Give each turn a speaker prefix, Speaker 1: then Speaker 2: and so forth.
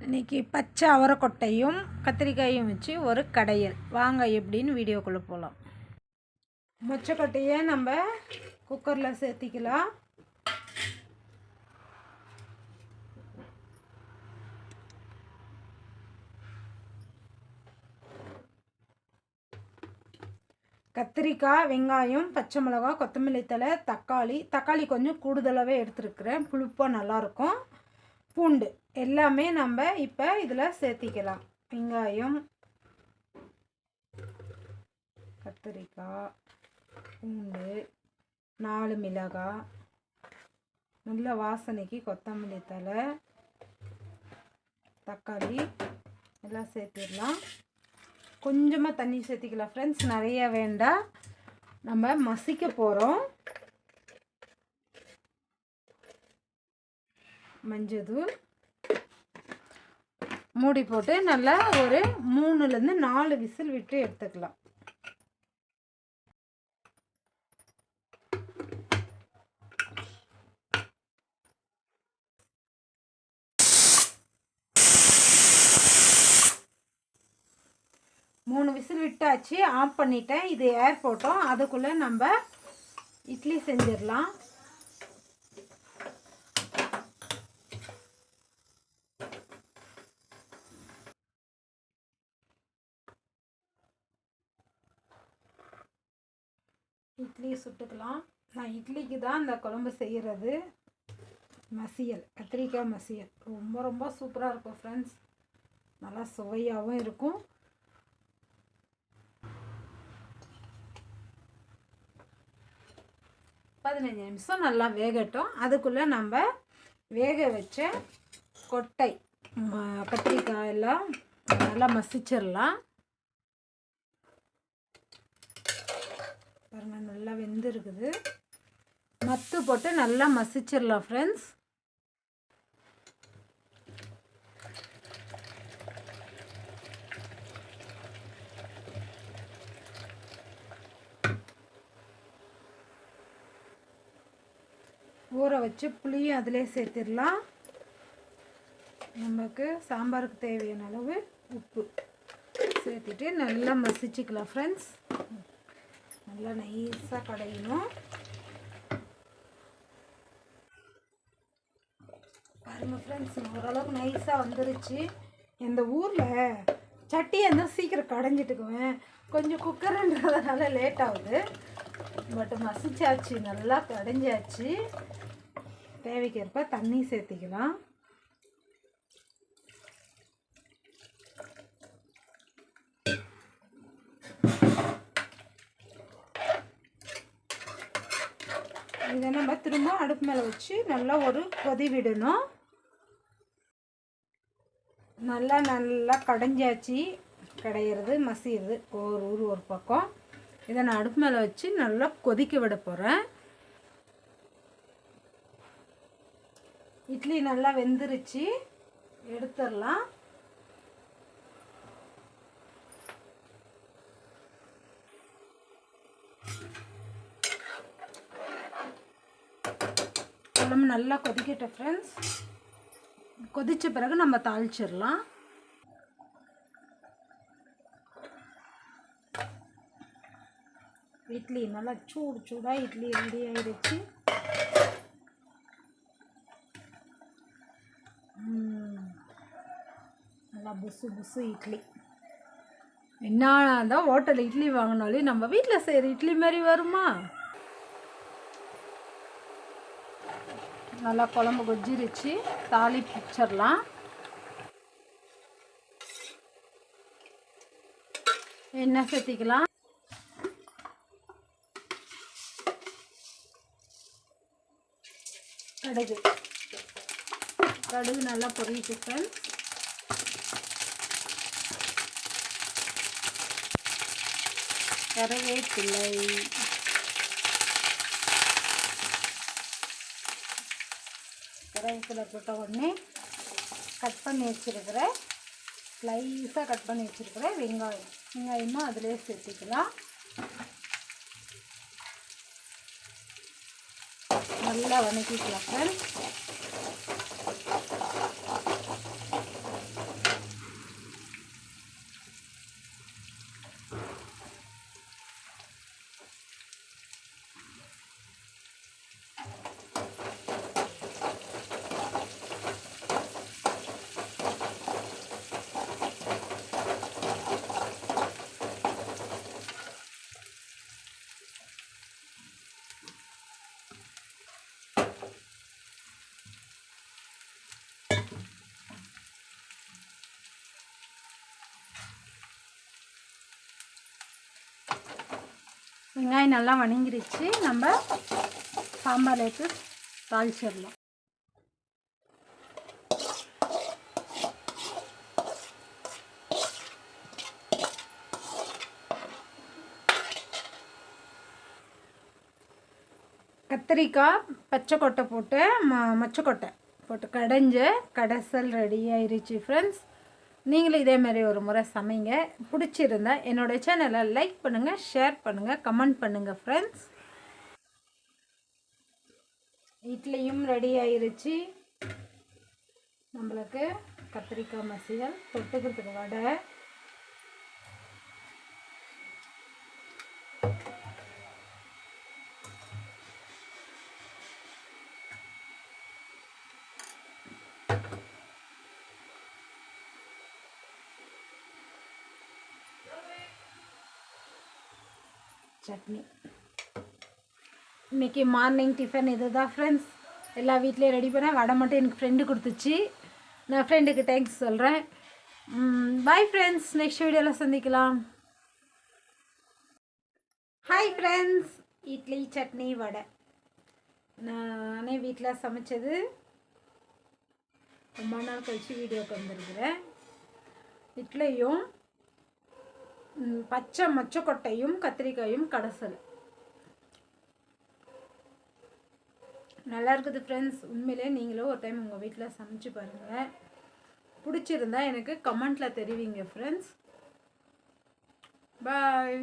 Speaker 1: இன்றைக்கி பச்சை அவரைக்கொட்டையும் கத்திரிக்காயும் வச்சு ஒரு கடையல். வாங்க எப்படின்னு வீடியோக்குள்ளே போகலாம். மொச்சக்கொட்டையை நம்ம குக்கரில் சேர்த்திக்கலாம். கத்திரிக்காய், வெங்காயம், பச்சை மிளகா, கொத்தமல்லி தழை, தக்காளி கொஞ்சம் கூடுதலாகவே எடுத்துருக்குறேன், புளிப்பாக நல்லாயிருக்கும். பூண்டு எல்லாமே நம்ம இப்போ இதில் சேர்த்திக்கலாம். வெங்காயம், கத்திரிக்காய், பூண்டு, 4 மிளகாய், நல்ல வாசனைக்கு கொத்தமல்லி தழை, தக்காளி எல்லாம் சேர்த்திடலாம். கொஞ்சமாக தண்ணி சேர்த்திக்கலாம் ஃப்ரெண்ட்ஸ், நிறைய வேண்டாம். நம்ம மசிக்க போகிறோம். மஞ்சள் மூடி போட்டு நல்லா ஒரு 3லேருந்து 4 விசில் விட்டு எடுத்துக்கலாம். மூணு விசில் விட்டாச்சு, ஆஃப் பண்ணிட்டேன். இது ஏர் போட்டோம். அதுக்குள்ளே நம்ம இட்லி செஞ்சிடலாம். இட்லி சுட்டுக்கலாம். நான் இட்லிக்கு தான் இந்த குழம்பு செய்கிறது. மசியல், கத்திரிக்காய் மசியல் ரொம்ப ரொம்ப சூப்பராக இருக்கும் ஃப்ரெண்ட்ஸ். நல்லா சுவையாகவும் இருக்கும். பதினஞ்சு நிமிஷம் நல்லா வேகட்டும். அதுக்குள்ளே நம்ம வேக வச்ச கொட்டை கத்திரிக்காய் எல்லாம் நல்லா மசிச்சிடலாம். பாருங்கள், நல்லா வெந்திருக்குது. மத்து போட்டு நல்லா மசிச்சிடலாம் ஃப்ரெண்ட்ஸ். ஊற வச்சு புளியும் அதிலே சேர்த்திடலாம். நமக்கு சாம்பாருக்கு தேவையான அளவு உப்பு சேர்த்துட்டு நல்லா மசிச்சுக்கலாம் ஃப்ரெண்ட்ஸ். நல்லா நைஸாக கடையணும். பாருங்கள் ஃப்ரெண்ட்ஸ், ஓரளவுக்கு நைஸாக வந்துருச்சு. இந்த ஊரில் சட்டியை இருந்தால் சீக்கிரம் கடைஞ்சிட்டுக்குவேன். கொஞ்சம் குக்கருன்றதுனால லேட் ஆகுது. பட் மசிச்சாச்சு, நல்லா கடைஞ்சாச்சு. தேவைக்கேற்ப தண்ணி சேர்த்திக்கலாம். இதை நம்ம திரும்ப அடுப்பு மேலே வச்சு நல்லா ஒரு கொதி விடணும். நல்லா கடைஞ்சாச்சு. கடையிறது மசிகிறது ஒரு பக்கம். இதை நான் அடுப்பு மேலே வச்சு நல்லா கொதிக்க விட போகிறேன். இட்லி நல்லா வெந்துருச்சு, எடுத்துடலாம். குழம்பு நல்லா கொதிக்கட்டும் ஃப்ரெண்ட்ஸ். கொதித்த பிறகு நம்ம தாளிச்சிடலாம். இட்லி நல்லா சூடாக இட்லி ரெடி ஆகிடுச்சு. நல்லா புசு இட்லி. என்னதான் ஹோட்டல் இட்லி வாங்கினாலும் நம்ம வீட்டில் செய்கிற இட்லி மாதிரி வருமா? நல்லா குழம்பு கொதிச்சிருச்சு, தாளி பிச்சிடலாம். எண்ணெய் சேர்த்திக்கலாம். கடுகு நல்லா பொரியிட்டு ஃப்ரெண்ட்ஸ். கருவேப்பிலை, போட்ட உடனே கட் பண்ணி வச்சுருக்கிற ஸ்லைஸாக கட் பண்ணி வச்சுருக்கிற வெங்காயமும் அதிலே சேர்த்திக்கலாம். நல்லா வதக்கிக்கலாம் ஃப்ரெண்ட்ஸ். வெங்காயம் நல்லா வணங்கிருச்சு. நம்ம சாம்பாருக்கு தாளிச்சிடலாம். கத்திரிக்காய் பச்சை கொட்டை போட்டு மொச்சக்கொட்டை போட்டு கடைஞ்ச கடைசல் ரெடி ஆயிடுச்சு ஃப்ரெண்ட்ஸ். நீங்களும் இதேமாதிரி ஒரு முறை சமைங்க. பிடிச்சிருந்தா என்னோடய சேனலை லைக் பண்ணுங்கள், ஷேர் பண்ணுங்கள், கமெண்ட் பண்ணுங்கள் ஃப்ரெண்ட்ஸ். இட்லியும் ரெடி ஆயிடுச்சு. நம்மளுக்கு கத்திரிக்காய் மசியல், தொட்டுக்கிறதுக்கு வடை, சட்னி. இன்றைக்கி மார்னிங் டிஃபன் இது தான் ஃப்ரெண்ட்ஸ். எல்லா வீட்லேயும் ரெடி பண்ணேன். வடை மட்டும் எனக்கு ஃப்ரெண்டு கொடுத்துச்சு. நான் ஃப்ரெண்டுக்கு தேங்க்ஸ் சொல்கிறேன். பாய் ஃப்ரெண்ட்ஸ், நெக்ஸ்ட் வீடியோவில் சந்திக்கலாம். ஹாய் ஃப்ரெண்ட்ஸ், இட்லி சட்னி வடை நானே வீட்டில் சமைச்சது. ரொம்ப நாள் கழிச்சு வீடியோக்கு வந்திருக்கிறேன். இட்லியும் பச்சை மொச்சக்கொட்டையும் கத்திரிக்காயும் கடைசல் நல்லா இருக்குது ஃப்ரெண்ட்ஸ். உண்மையிலே நீங்களும் ஒரு டைம் உங்கள் வீட்டில் சமைச்சு பாருங்கள். பிடிச்சிருந்தா எனக்கு கமெண்ட்டில் தெரிவிங்க ஃப்ரெண்ட்ஸ். பாய்.